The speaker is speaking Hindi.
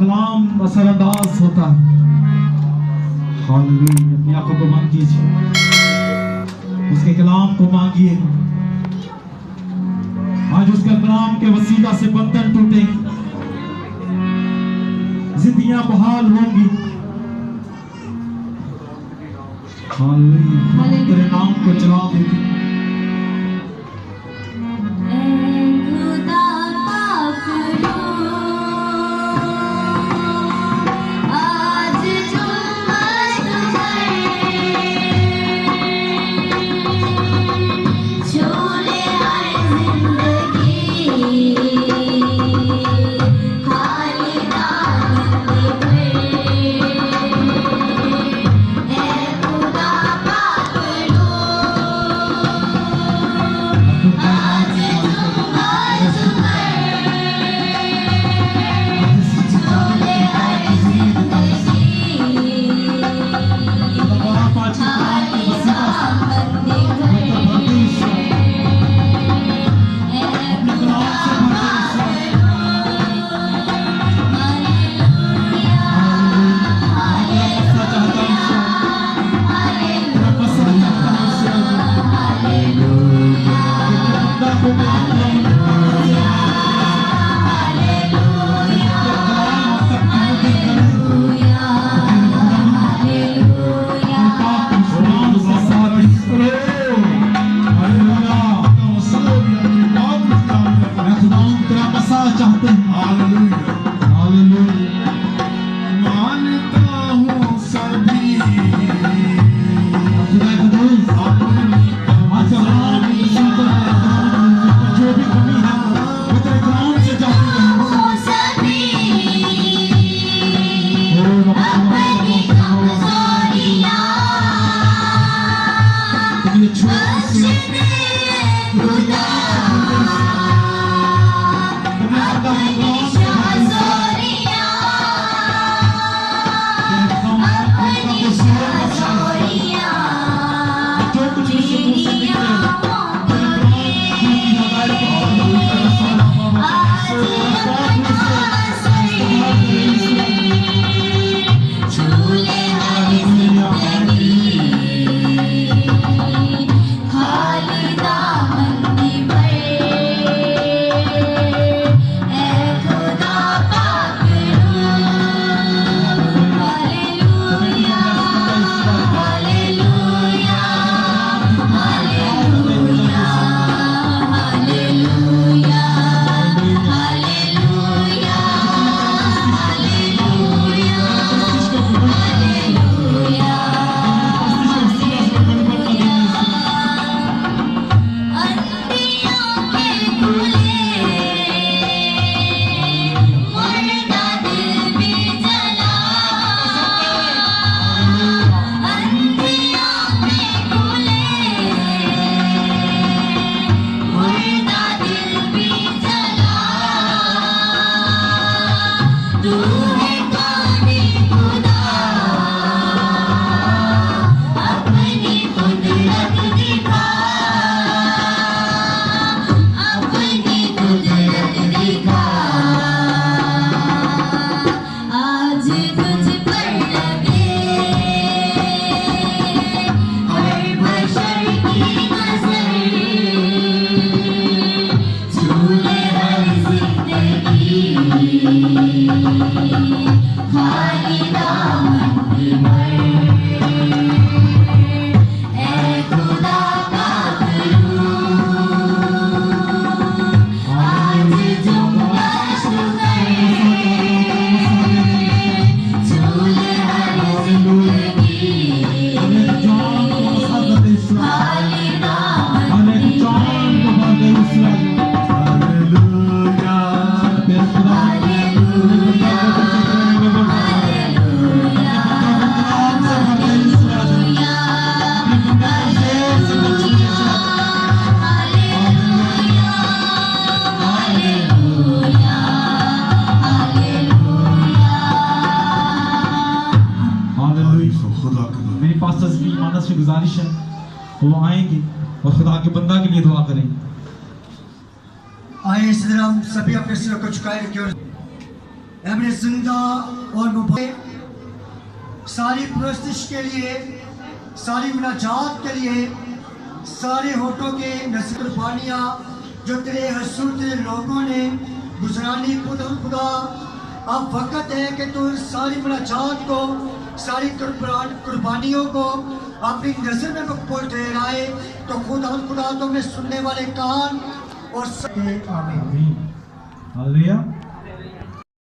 कलाम असरअंदाज होता है। हालेलुया। अपनी आंखों को बंद कीजिए, उसके कलाम को मांगिए। आज उसके कलाम के वसीला से बंधन टूटेंगे, जिंदगियां बहाल होंगी। हालेलुया। तेरे नाम को चला देते। गुजारिश है वो आएंगे और खुदा के बंदा के लिए दुआ करेंगे। आए इस तरह हम सभी अपने सिर को झुकाए अपने जिंदा और मुबारक सारी परस्तिश के लिए, सारी मुनाजात के लिए, सारे होठों के नज़र कुर्बानियाँ जो तेरे हसूर तेरे लोगों ने गुजरानी खुदा, अब वक्त है कि तू सारी मुनाजात को, सारी कुर्बानियों को अपनी नज़र में मकबूल ठहराए। तो खुदा तो में सुनने वाले कान और आमीन। हालेलुया।